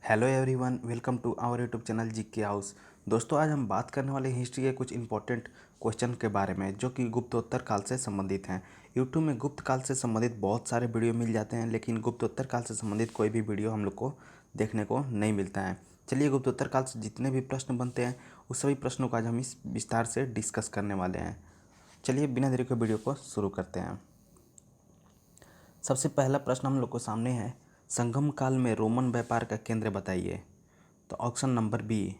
Hello everyone, welcome to our YouTube channel GK house. दोस्तों, आज हम बात करने वाले हिस्ट्री के कुछ इंपॉर्टेंट क्वेश्चन के बारे में जो कि गुप्तोत्तर काल से संबंधित हैं। यूट्यूब में गुप्त काल से संबंधित बहुत सारे वीडियो मिल जाते हैं, लेकिन गुप्तोत्तर काल से संबंधित कोई भी वीडियो हम लोग को देखने को नहीं मिलता है। चलिए, गुप्तोत्तर काल से जितने भी प्रश्न बनते हैं उस सभी प्रश्नों को आज हम इस विस्तार से डिस्कस करने वाले हैं। चलिए, बिना देरी के वीडियो को शुरू करते हैं। सबसे पहला प्रश्न हम लोग को सामने है, संगम काल में रोमन व्यापार का केंद्र बताइए। तो ऑप्शन नंबर बी,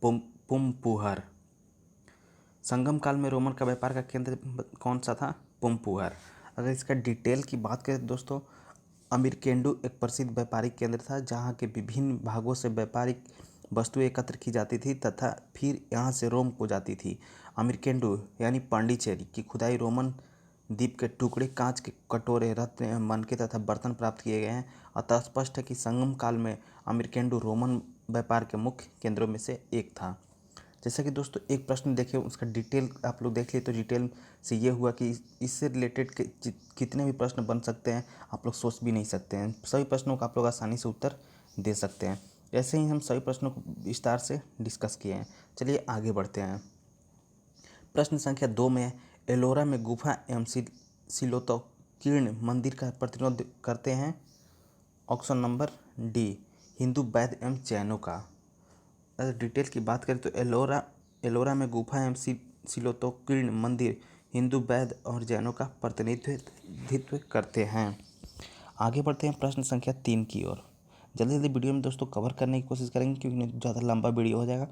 पुम्पुहर। संगम काल में रोमन का व्यापार का केंद्र कौन सा था? पुम्पुहर। अगर इसका डिटेल की बात करें दोस्तों, अमीरकेंडू एक प्रसिद्ध व्यापारिक केंद्र था जहाँ के विभिन्न भागों से व्यापारिक वस्तुएं एकत्र की जाती थी तथा फिर यहाँ से रोम को जाती थी। अमीरकेंडू यानी पांडिचेरी की खुदाई रोमन द्वीप के टुकड़े, कांच के कटोरे, रत्न, मनके तथा बर्तन प्राप्त किए गए हैं। अतः स्पष्ट है कि संगम काल में अमीरकेंडू रोमन व्यापार के मुख्य केंद्रों में से एक था। जैसा कि दोस्तों एक प्रश्न देखे, उसका डिटेल आप लोग देख लिए तो डिटेल से ये हुआ कि इससे रिलेटेड कितने भी प्रश्न बन सकते हैं, आप लोग सोच भी नहीं सकते हैं। सभी प्रश्नों का आप लोग आसानी से उत्तर दे सकते हैं। ऐसे ही हम सभी प्रश्नों को विस्तार से डिस्कस किए हैं। चलिए आगे बढ़ते हैं। प्रश्न संख्या 2 में, एलोरा में गुफा एवं शिलोत्कीर्ण मंदिर का प्रतिनिधित्व करते हैं। ऑप्शन नंबर डी, हिंदू बौद्ध एवं जैनों का। अगर डिटेल की बात करें तो एलोरा में गुफा एवं शिलोत्कीर्ण मंदिर हिंदू बौद्ध और जैनों का प्रतिनिधित्व करते हैं। आगे बढ़ते हैं प्रश्न संख्या 3 की ओर। जल्दी जल्दी वीडियो में दोस्तों कवर करने की कोशिश करेंगे क्योंकि नहीं ज़्यादा लंबा वीडियो हो जाएगा,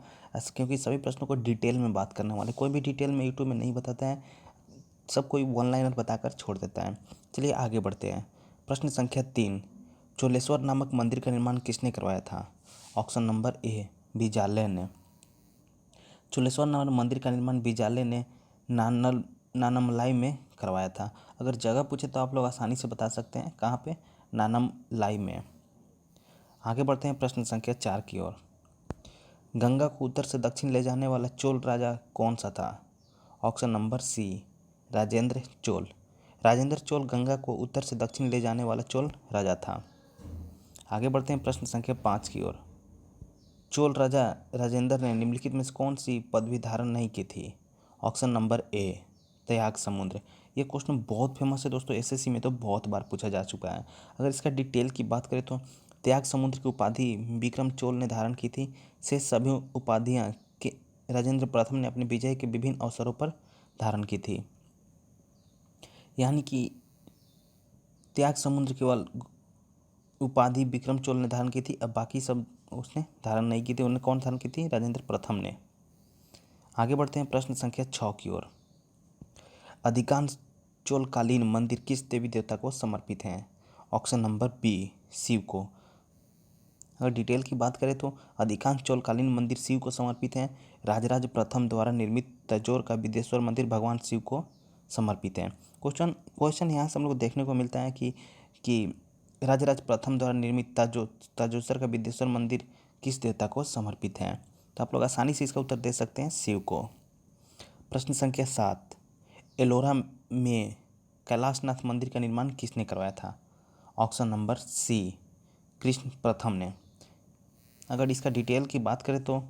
क्योंकि सभी प्रश्नों को डिटेल में बात करने वाले, कोई भी डिटेल में यूट्यूब में नहीं बताता है, सब कोई वन लाइनर बताकर छोड़ देता है। चलिए आगे बढ़ते हैं। प्रश्न संख्या 3, चोलेश्वर नामक मंदिर का निर्माण किसने करवाया था? ऑप्शन नंबर ए, बिजाले ने। चोलेश्वर नामक मंदिर का निर्माण बिजाले ने नानमलाई में करवाया था। अगर जगह पूछे तो आप लोग आसानी से बता सकते हैं कहाँ पे, नानमलाई में। आगे बढ़ते हैं प्रश्न संख्या 4 की ओर। गंगा को उत्तर से दक्षिण ले जाने वाला चोल राजा कौन सा था? Option number C, Rajendra Chola. Rajendra Chola Ganga को उत्तर से दक्षिण ले जाने वाला चोल राजा था। आगे बढ़ते हैं प्रश्न संख्या 5 की ओर। चोल राजा राजेंद्र ने निम्नलिखित में से कौन सी पदवी धारण नहीं की थी? ऑप्शन नंबर ए, त्याग समुद्र। ये क्वेश्चन बहुत फेमस है दोस्तों, एसएससी में तो बहुत बार पूछा जा चुका है। अगर इसका डिटेल की बात करें तो त्याग समुद्र की उपाधि विक्रम चोल ने धारण की थी। से सभी उपाधियां के राजेंद्र प्रथम ने अपने विजय के विभिन्न अवसरों पर धारण की थी। यानी कि त्याग समुद्र केवल उपाधि विक्रम चोल ने धारण की थी, अब बाकी सब उसने धारण नहीं की थी। उन्हें कौन धारण की थी? राजेंद्र प्रथम ने। आगे बढ़ते हैं प्रश्न संख्या 6 की ओर। अधिकांश चोलकालीन मंदिर किस देवी देवता को समर्पित हैं? ऑप्शन नंबर बी, शिव को। अगर डिटेल की बात करें तो अधिकांश चोलकालीन मंदिर शिव को समर्पित हैं। राजराज प्रथम द्वारा निर्मित तंजौर का विदेश्वर मंदिर भगवान शिव को समर्पित है। क्वेश्चन यहाँ से हम लोग देखने को मिलता है कि राजराज प्रथम द्वारा निर्मित ताजोसर का विदेश्वर मंदिर किस देवता को समर्पित है? तो आप लोग आसानी से इसका उत्तर दे सकते हैं, शिव को। प्रश्न संख्या 7, एलोरा में कैलाशनाथ मंदिर का निर्माण किसने करवाया था? ऑप्शन नंबर सी, कृष्ण प्रथम ने। अगर इसका डिटेल की बात करें तो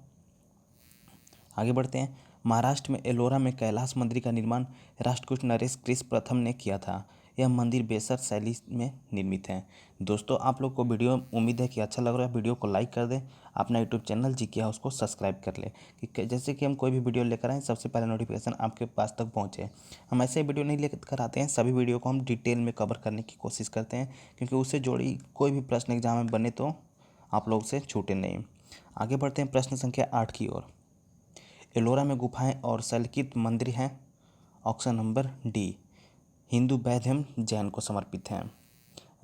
आगे बढ़ते हैं। महाराष्ट्र में एलोरा में कैलाश मंदिर का निर्माण राष्ट्रकूट नरेश कृष्ण प्रथम ने किया था। यह मंदिर बेसर शैली में निर्मित है। दोस्तों, आप लोग को वीडियो उम्मीद है कि अच्छा लग रहा है। वीडियो को लाइक कर दें, अपना यूट्यूब चैनल जीके हाउस को सब्सक्राइब कर लें कि जैसे कि हम कोई भी वीडियो लेकर आएँ सबसे पहले नोटिफिकेशन आपके पास तक पहुँचे। हम ऐसे वीडियो नहीं लेकर आते हैं, सभी वीडियो को हम डिटेल में कवर करने की कोशिश करते हैं क्योंकि उससे जोड़ी कोई भी प्रश्न एग्जाम में बने तो आप लोग से छूटे नहीं। आगे बढ़ते हैं प्रश्न संख्या 8 की ओर। एलोरा में गुफाएं और शैलकित मंदिर हैं। ऑप्शन नंबर डी, हिंदू बौद्ध एवं जैन को समर्पित हैं।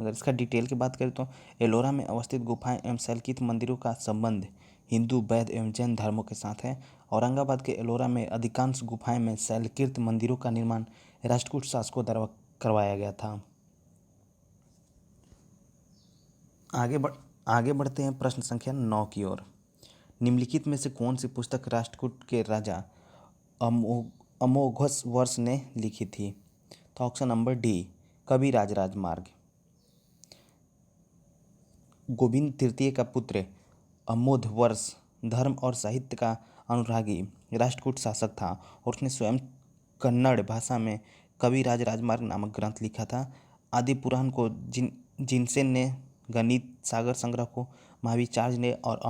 अगर इसका डिटेल की बात करें तो एलोरा में अवस्थित गुफाएं एवं शैलकित मंदिरों का संबंध हिंदू बौद्ध एवं जैन धर्मों के साथ है। औरंगाबाद के एलोरा में अधिकांश गुफाएं में शैलकृत मंदिरों का निर्माण राष्ट्रकूट शासकों द्वारा करवाया गया था। आगे बढ़ते हैं प्रश्न संख्या 9 की ओर। निम्नलिखित में से कौन सी पुस्तक राष्ट्रकूट के राजा अमोघस वर्ष ने लिखी थी? तो ऑप्शन नंबर डी, कविराज राजमार्ग। गोविंद तृतीय का पुत्र अमोध वर्ष धर्म और साहित्य का अनुरागी राष्ट्रकूट शासक था और उसने स्वयं कन्नड़ भाषा में कविराज राजमार्ग नामक ग्रंथ लिखा था। आदि पुराण को जिनसेन ने, गणित सागर संग्रह को महावीचार्य ने और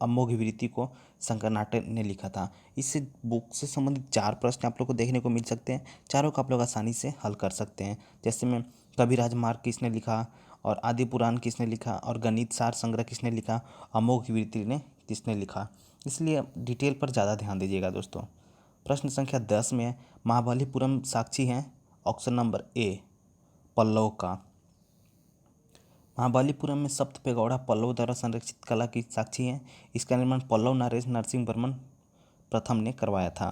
अमोघवृत्ति को शंकर नाटक ने लिखा था। इस बुक से संबंधित 4 प्रश्न आप लोग को देखने को मिल सकते हैं। चारों का आप लोग आसानी से हल कर सकते हैं। जैसे में कविराज मार्ग किसने लिखा और आदि पुराण किसने लिखा और गणित सार संग्रह किसने लिखा, अमोघवृत्ति ने किसने लिखा। इसलिए डिटेल पर ज़्यादा ध्यान दीजिएगा दोस्तों। प्रश्न संख्या 10 में है, महाबलीपुरम साक्षी है। ऑप्शन नंबर ए पल्लव का। महाबलीपुरम में सप्त पेगोड़ा पल्लव द्वारा संरक्षित कला की साक्षी है। इसका निर्माण पल्लव नरेश नरसिंह वर्मन प्रथम ने करवाया था।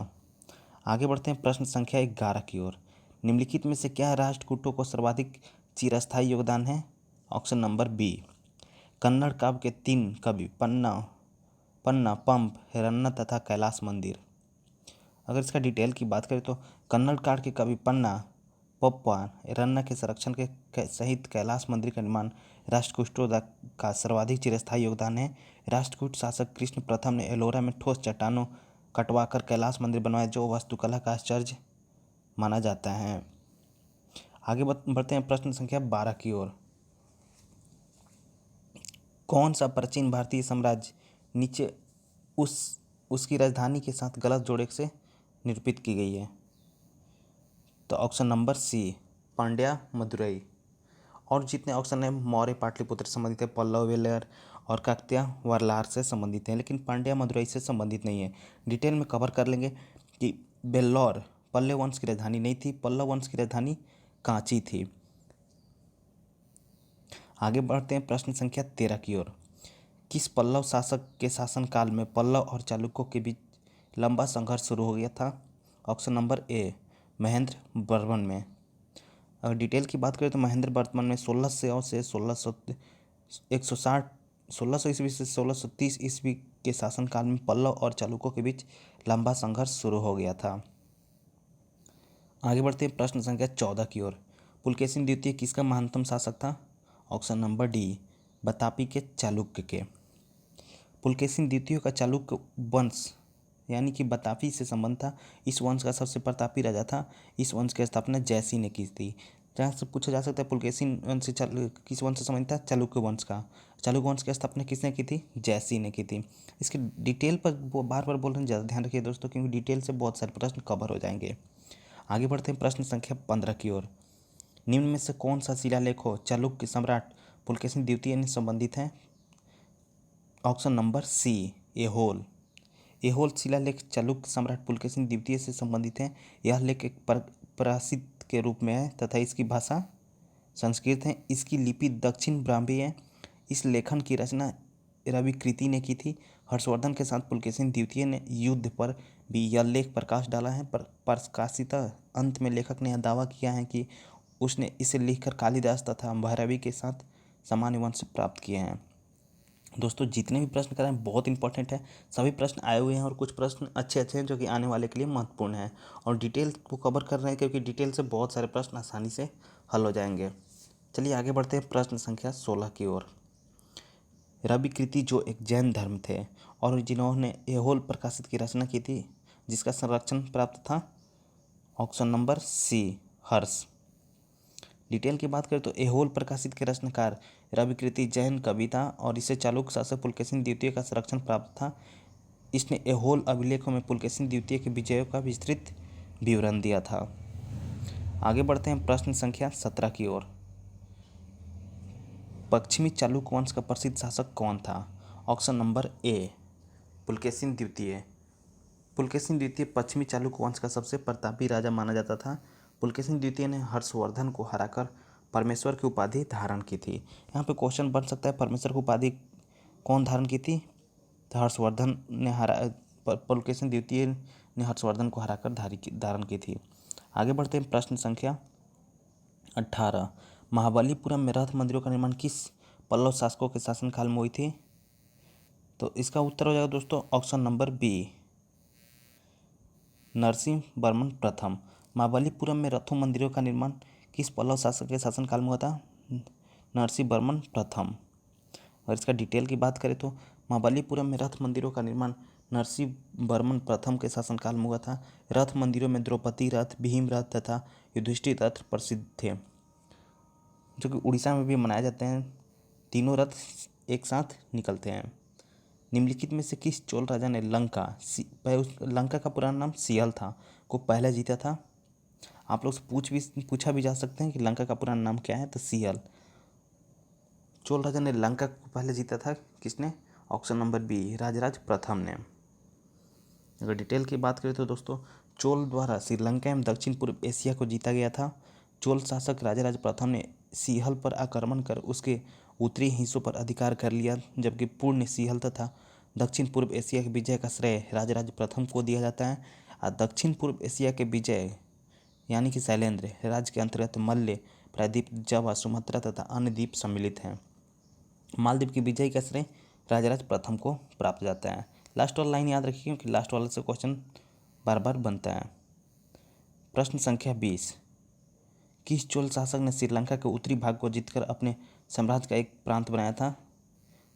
आगे बढ़ते हैं प्रश्न संख्या 11 की ओर। निम्नलिखित में से क्या राष्ट्रकूटों को सर्वाधिक चिरस्थायी योगदान है। ऑप्शन नंबर बी कन्नड़ काव्य के 3 कवि पन्ना पंप हिरण्य तथा कैलाश मंदिर। अगर इसका डिटेल की बात करें तो कन्नड़ काव्य के कवि पन्ना पप्पा हिरण्य के संरक्षण के सहित कैलाश मंदिर का निर्माण राष्ट्रकूटों का सर्वाधिक चिरस्थायी योगदान है। राष्ट्रकूट शासक कृष्ण प्रथम ने एलोरा में ठोस चट्टानों कटवाकर कैलाश मंदिर बनवाया, जो वास्तुकला का आश्चर्य माना जाता है। आगे बढ़ते हैं प्रश्न संख्या 12 की ओर। कौन सा प्राचीन भारतीय साम्राज्य नीचे उसकी राजधानी के साथ गलत जोड़े से निरूपित की गई है। तो option number C Pandya Madurai. और जितने ऑप्शन है मौर्य पाटलिपुत्र से संबंधित है, पल्लव वेलर और काकतीय वरलार से संबंधित है, लेकिन पांड्या मदुरई से संबंधित नहीं है। डिटेल में कवर कर लेंगे कि बेल्लौर पल्लव वंश की राजधानी नहीं थी, पल्लव वंश की राजधानी कांची थी। आगे बढ़ते हैं प्रश्न संख्या 13 की ओर। किस पल्लव शासक के शासनकाल में पल्लव और चालुक्यों के बीच लंबा संघर्ष शुरू हो गया था। Option number A Mahendra Varman में। अगर डिटेल की बात करें तो महेंद्र वर्मन में 1600 से 1600 ईस्वी से 1630 ईस्वी के शासनकाल में पल्लव और चालुक्यों के बीच लंबा संघर्ष शुरू हो गया था। आगे बढ़ते हैं प्रश्न संख्या 14 की ओर। पुलकेशिन द्वितीय किसका महानतम शासक था। ऑप्शन नंबर डी बतापी के चालुक्य के। पुलकेशिन द्वितीय का चालुक्य वंश यानी कि बतापी से संबंध था। इस वंश का सबसे प्रतापी राजा था। इस वंश की स्थापना जयसिंह ने की थी। जहाँ से पूछा जा सकता है पुलकेशिन वंश किस वंश से संबंधित था, चालुक्य वंश का। चालुक्य वंश की स्थापना किसने की थी, जयसिंह ने की थी। इसके डिटेल पर वो बार बार बोल रहे हैं, ज़्यादा ध्यान रखिए दोस्तों, क्योंकि डिटेल से बहुत सारे प्रश्न कवर हो जाएंगे। आगे बढ़ते हैं प्रश्न संख्या 15 की ओर। निम्न में से कौन सा शिलालेख चालुक्य सम्राट पुलकेशिन द्वितीय ने संबंधित है। ऑप्शन नंबर सी एहोल शिलालेख चालुक्य सम्राट पुलकेशिन द्वितीय से संबंधित है। यह लेख एक प्रासित के रूप में है तथा इसकी भाषा संस्कृत है। इसकी लिपि दक्षिण ब्राह्मी है। इस लेखन की रचना रविकृति ने की थी। हर्षवर्धन के साथ पुलकेशिन द्वितीय ने युद्ध पर भी यह लेख प्रकाश डाला है। पर प्रकाशित अंत में लेखक ने यह दावा किया है कि उसने इसे लिखकर कालिदास तथा भैरवी के साथ सामान्य वंश प्राप्त किए हैं। दोस्तों जितने भी प्रश्न कराएं बहुत इंपॉर्टेंट है। सभी प्रश्न आए हुए हैं और कुछ प्रश्न अच्छे हैं जो कि आने वाले के लिए महत्वपूर्ण हैं और डिटेल को कवर कर रहे हैं, क्योंकि डिटेल से बहुत सारे प्रश्न आसानी से हल हो जाएंगे। चलिए आगे बढ़ते हैं प्रश्न संख्या 16 की ओर। रविकृति जो एक जैन धर्म थे और जिन्होंने एहोल प्रकाशित की रचना की थी, जिसका संरक्षण प्राप्त था। ऑप्शन नंबर सी हर्ष। डिटेल की बात करें तो एहोल प्रकाशित के रचनाकार रविकृति जैन कवि था और इसे चालुक्य शासक पुलकेशिन द्वितीय का संरक्षण प्राप्त था। इसने एहोल अभिलेखों में पुलकेशिन द्वितीय के विजयों का विस्तृत विवरण दिया था। आगे बढ़ते हैं प्रश्न संख्या 17 की ओर। पश्चिमी चालुक्य वंश का प्रसिद्ध शासक कौन था। ऑप्शन नंबर ए पुलकेशिन द्वितीय। पुलकेशिन द्वितीय पश्चिमी चालुक्य वंश का सबसे प्रतापी राजा माना जाता था। पुलकेशिन द्वितीय ने हर्षवर्धन को हराकर परमेश्वर की उपाधि धारण की थी। यहाँ पे क्वेश्चन बन सकता है परमेश्वर की उपाधि कौन धारण की थी, तो हर्षवर्धन ने पुलकेशिन द्वितीय ने हर्षवर्धन को हराकर धारण की थी। आगे बढ़ते हैं प्रश्न संख्या 18। महाबलीपुरम में रथ मंदिरों का निर्माण किस पल्लव शासकों के शासनकाल में हुई थी। तो इसका उत्तर हो जाएगा दोस्तों option number B Narasimha Varman प्रथम। महाबलीपुरम में रथों मंदिरों का निर्माण किस पल्लव शासक के शासनकाल में हुआ था, नरसिंह वर्मन प्रथम। और इसका डिटेल की बात करें तो महाबलीपुरम में रथ मंदिरों का निर्माण नरसिंह वर्मन प्रथम के शासनकाल में हुआ था। रथ मंदिरों में द्रौपदी रथ, भीम रथ तथा युधिष्ठिर रथ प्रसिद्ध थे, जो कि उड़ीसा में भी मनाए जाते हैं। तीनों रथ एक साथ निकलते हैं। निम्नलिखित में से किस चोल राजा ने लंका का पुराना नाम सियल था को पहले जीता था? आप लोग से पूछा भी जा सकते हैं कि लंका का पुराना नाम क्या है, तो सियल। चोल राजा ने लंका को पहले जीता था, किसने? ऑप्शन नंबर बी, राजराज प्रथम ने। अगर डिटेल की बात करें तो दोस्तों, चोल द्वारा श्रीलंका एवं दक्षिण पूर्व एशिया को जीता गया था। चोल शासक राजराज प्रथम ने सिहल पर आक्रमण कर उसके उत्तरी हिस्सों पर अधिकार कर लिया, जबकि पूर्ण सिहल तथा दक्षिण पूर्व एशिया के विजय का श्रेय राजराज प्रथम को दिया जाता है। और दक्षिण पूर्व एशिया के विजय यानी कि शैलेंद्र राज्य के अंतर्गत मल्य, प्रायद्वीप, जावा, सुमात्रा तथा अन्य द्वीप सम्मिलित हैं। मालदीव की विजय का श्रेय राजराज प्रथम को प्राप्त जाता है। लास्ट वाला लाइन याद रखिए, क्योंकि लास्ट वाले से क्वेश्चन बार बार बनता है। प्रश्न संख्या 20, किस चोल शासक ने श्रीलंका के उत्तरी भाग को जीतकर अपने साम्राज्य का एक प्रांत बनाया था?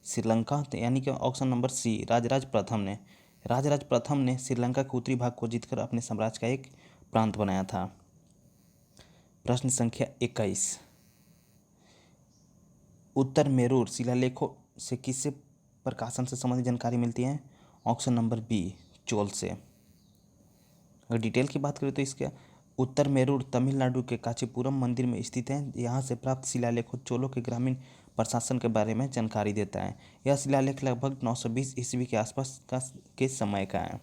श्रीलंका यानी कि ऑप्शन नंबर सी, राजराज प्रथम ने। राजराज प्रथम ने श्रीलंका के उत्तरी भाग को जीतकर अपने साम्राज्य का एक प्रांत बनाया था। प्रश्न संख्या 21, उत्तर मेरूर शिलालेखों से किससे प्रकाशन से संबंधित जानकारी मिलती है? ऑप्शन नंबर बी, चोल से। अगर डिटेल की बात करें तो इसके उत्तर मेरूर तमिलनाडु के कांचीपुरम मंदिर में स्थित है। यहाँ से प्राप्त शिलालेखों चोलों के ग्रामीण प्रशासन के बारे में जानकारी देता है। यह शिलालेख लगभग 920 ईस्वी के आसपास के समय का है।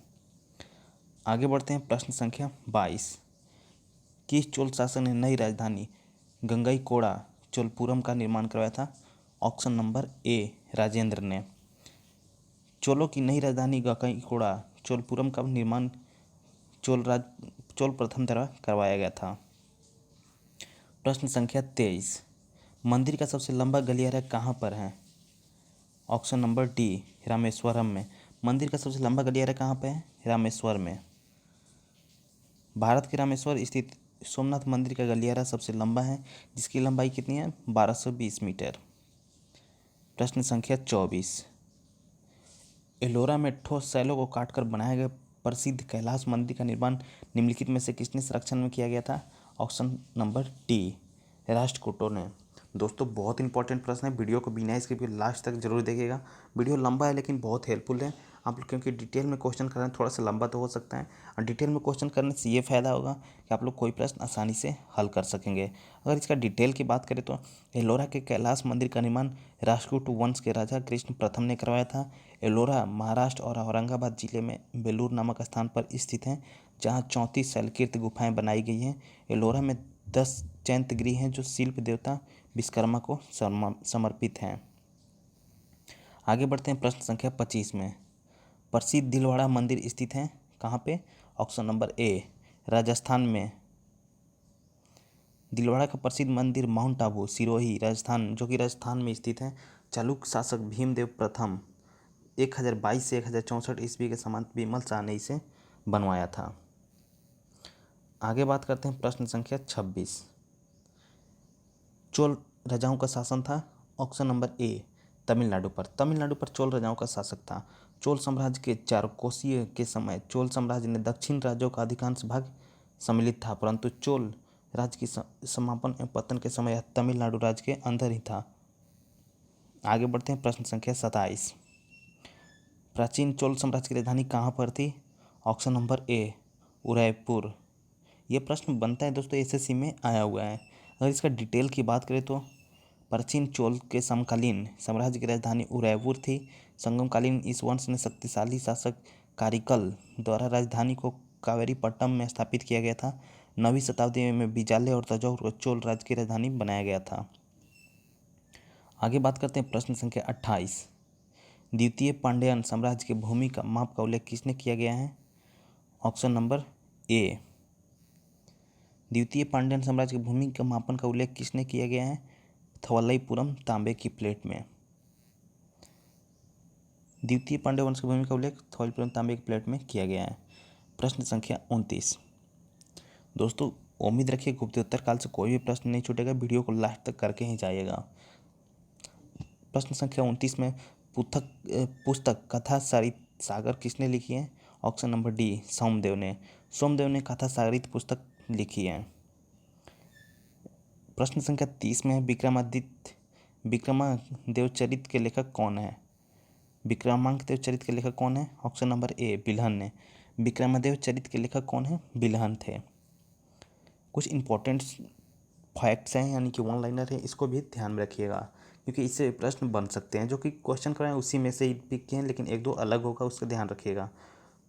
आगे बढ़ते हैं। प्रश्न संख्या 22, किस चोल शासक ने नई राजधानी गंगईकोड़ा चोलपुरम का निर्माण करवाया था? ऑप्शन नंबर ए, राजेंद्र ने। चोलों की नई राजधानी गंगईकोड़ा चोलपुरम का निर्माण चोल प्रथम द्वारा करवाया गया था। प्रश्न संख्या 23, मंदिर का सबसे लंबा गलियारा कहाँ पर है? ऑप्शन नंबर डी, रामेश्वरम में। मंदिर का सबसे लंबा गलियारा कहाँ पे है? रामेश्वर में। भारत के रामेश्वर स्थित सोमनाथ मंदिर का गलियारा सबसे लंबा है, जिसकी लंबाई कितनी है? 1220 मीटर। प्रश्न संख्या 24, एलोरा में ठोस शैलों को काटकर बनाया गया प्रसिद्ध कैलाश मंदिर का निर्माण निम्नलिखित में से किसने संरक्षण में किया गया था? ऑप्शन नंबर डी, राष्ट्रकूटों ने। दोस्तों बहुत इंपॉर्टेंट प्रश्न है, वीडियो को बिना इसके भी लास्ट तक जरूर देखिएगा। वीडियो लंबा है लेकिन बहुत हेल्पफुल है आप लोग, क्योंकि डिटेल में क्वेश्चन करना थोड़ा सा लंबा तो हो सकता है, और डिटेल में क्वेश्चन करने से ये फ़ायदा होगा कि आप लोग कोई प्रश्न आसानी से हल कर सकेंगे। अगर इसका डिटेल की बात करें तो एलोरा के कैलाश मंदिर का निर्माण राष्ट्रकूट वंश के राजा कृष्ण प्रथम ने करवाया था। एलोरा महाराष्ट्र और औरंगाबाद जिले में बेलूर नामक स्थान पर स्थित है, जहाँ 34 शैलकृत गुफाएं बनाई गई हैं। एलोरा में 10 चैत्यगृह हैं जो शिल्प देवता विश्वकर्मा को समर्पित हैं। आगे बढ़ते हैं। प्रश्न संख्या 25 में, प्रसिद्ध दिलवाड़ा मंदिर स्थित है कहाँ पे? ऑप्शन नंबर ए, राजस्थान में। दिलवाड़ा का प्रसिद्ध मंदिर माउंट आबू, सिरोही, राजस्थान, जो कि राजस्थान में स्थित है। चालुक्य शासक भीमदेव प्रथम 1022 से 1064 ईस्वी के समान विमल शाह ने इसे बनवाया था। आगे बात करते हैं। प्रश्न संख्या 26, चोल राजाओं का शासन था? ऑप्शन नंबर ए, तमिलनाडु पर। तमिलनाडु पर चोल राजाओं का शासक था। चोल साम्राज्य के चारकोशीय के समय चोल साम्राज्य ने दक्षिण राज्यों का अधिकांश भाग सम्मिलित था, परंतु चोल राज्य की समापन एवं पतन के समय यह तमिलनाडु राज्य के अंदर ही था। आगे बढ़ते हैं। प्रश्न संख्या 27, प्राचीन चोल साम्राज्य की राजधानी कहाँ पर थी? Option number A, Udaipur. ये प्रश्न बनता है दोस्तों, एसएससी में आया हुआ है। अगर इसका डिटेल की बात करें तो प्राचीन चोल के समकालीन साम्राज्य की राजधानी उदयपुर थी। संगमकालीन इस वंश ने शक्तिशाली शासक कारिकल द्वारा राजधानी को कावेरीपट्टनम में स्थापित किया गया था। 9वीं शताब्दी में बिजाले और तंजौर को चोल राज्य की राजधानी बनाया गया था। आगे बात करते हैं। प्रश्न संख्या 28, द्वितीय पांड्यन साम्राज्य के भूमि का माप का उल्लेख किसने किया गया है? ऑप्शन नंबर ए, द्वितीय पांड्यन साम्राज्य की भूमि का मापन का उल्लेख किसने किया गया है? थवल्लईपुरम तांबे की प्लेट में। द्वितीय पांड्य वंश की भूमि का उल्लेख थवल्लईपुरम तांबे की प्लेट में किया गया है। प्रश्न संख्या 29, दोस्तों उम्मीद रखिए गुप्तोत्तर काल से कोई भी प्रश्न नहीं छूटेगा, वीडियो को लास्ट तक करके ही जाइएगा। प्रश्न संख्या 29 में पुस्तक कथा सारित सागर किसने लिखी है? ऑप्शन नंबर डी सोमदेव ने कथा सारित पुस्तक लिखी है। प्रश्न संख्या 30 में विक्रमादेव चरित के लेखक कौन है? विक्रमांकदेव चरित के लेखक कौन है? ऑप्शन नंबर ए बिल्हन ने। विक्रमादेव चरित के लेखक कौन है? बिल्हन थे। कुछ इंपॉर्टेंट फैक्ट्स हैं यानी कि वन लाइनर है, इसको भी ध्यान में रखिएगा क्योंकि इससे प्रश्न बन सकते हैं। जो कि क्वेश्चन कराएं उसी में से ही पिक किए हैं, लेकिन एक दो अलग होगा, उसका ध्यान रखिएगा।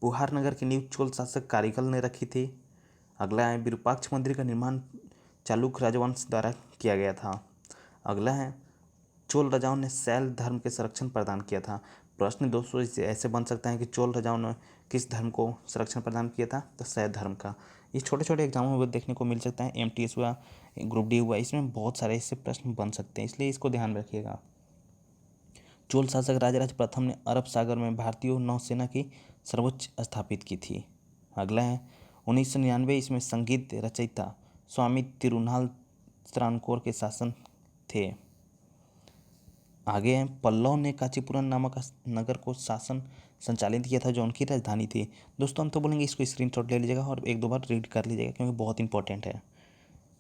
पुहार नगर की नींव चोल शासक कारिकल ने रखी थी। अगला है विरूपाक्ष मंदिर का निर्माण चालुक्य राजवंश द्वारा किया गया था। अगला है चोल राजाओं ने शैल धर्म के संरक्षण प्रदान किया था। प्रश्न दोस्तों ऐसे बन सकता है कि चोल राजाओं ने किस धर्म को संरक्षण प्रदान किया था? तो शैव धर्म का। ये छोटे छोटे एग्जामों में देखने को मिल सकता है। MTS हुआ, ग्रुप डी हुआ, इसमें बहुत सारे इससे प्रश्न बन सकते हैं, इसलिए इसको ध्यान रखिएगा। चोल शासक राजराज प्रथम ने अरब सागर में भारतीय नौसेना की सर्वोच्च स्थापित की थी। अगला है 1999 इसमें संगीत रचयिता स्वामी तिरुनाल त्रावणकोर के शासन थे। आगे हैं पल्लव ने कांचीपुरम नामक नगर को शासन संचालित किया था जो उनकी राजधानी थी। दोस्तों हम तो बोलेंगे इसको स्क्रीनशॉट ले लीजिएगा और एक दो बार रीड कर लीजिएगा क्योंकि बहुत इंपॉर्टेंट है।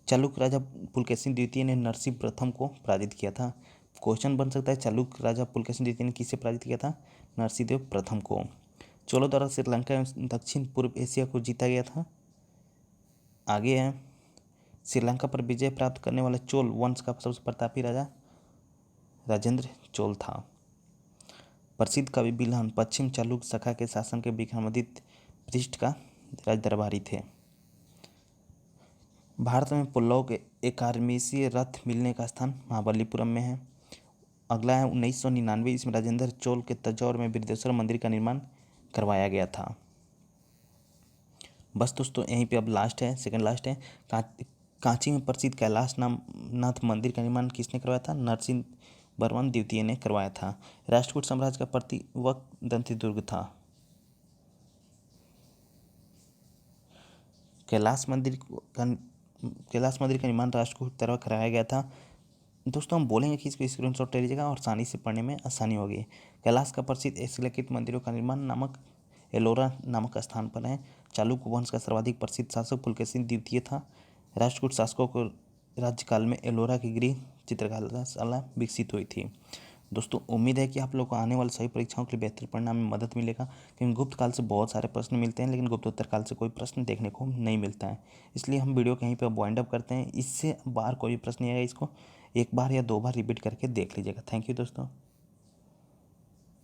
चालुक्य राजा पुलकेशिन द्वितीय ने नरसिंह प्रथम को पराजित किया था। क्वेश्चन बन सकता है चालुक्य राजा पुलकेशिन द्वितीय ने किसे पराजित किया था? नरसिंहदेव प्रथम को। चोलों द्वारा श्रीलंका एवं दक्षिण पूर्व एशिया को जीता गया था। आगे है श्रीलंका पर विजय प्राप्त करने वाले चोल वंश का सबसे प्रतापी राजा राजेंद्र चोल था। प्रसिद्ध कवि बिल्हन पश्चिम चालुक्य शाखा के शासन के विक्रमादित्य पृष्ठ का राज दरबारी थे। भारत में पल्लव के 11वीं रथ मिलने का स्थान महाबलीपुरम में है। अगला है 1999 इसमें राजेंद्र चोल के तंजौर में बृहदेश्वर मंदिर का निर्माण करवाया गया था। बस दोस्तों यहीं पे अब लास्ट है, सेकंड लास्ट है। कांची में प्रसिद्ध कैलाश नाथ मंदिर का निर्माण किसने करवाया था? नरसिंह वर्मन द्वितीय ने करवाया था। राष्ट्रकूट साम्राज्य का प्रतिवक दंतिदुर्ग था। कैलाश मंदिर का निर्माण राष्ट्रकूट तरह कराया गया था। दोस्तों हम बोलेंगे कि इसको स्क्रीनशॉट ले लीजिएगा और आसानी से पढ़ने में आसानी होगी। कैलाश का प्रसिद्ध शिलालिपित मंदिरों का निर्माण नामक एलोरा नामक स्थान पर है। चालुक्य वंश का सर्वाधिक प्रसिद्ध शासक पुलकेशिन द्वितीय था। राष्ट्रकूट शासकों को राज्यकाल में एलोरा की गृह चित्रकला विकसित हुई थी। दोस्तों उम्मीद है कि आप लोग को आने वाली सभी परीक्षाओं के लिए बेहतर परिणाम में मदद मिलेगा क्योंकि गुप्त काल से बहुत सारे प्रश्न मिलते हैं लेकिन गुप्तोत्तर काल से कोई प्रश्न देखने को नहीं मिलता है। इसलिए हम वीडियो कहीं पर वाइंड अप करते हैं। इससे बाहर कोई प्रश्न नहीं आएगा, इसको एक बार या दो बार रिपीट करके देख लीजिएगा। थैंक यू दोस्तों।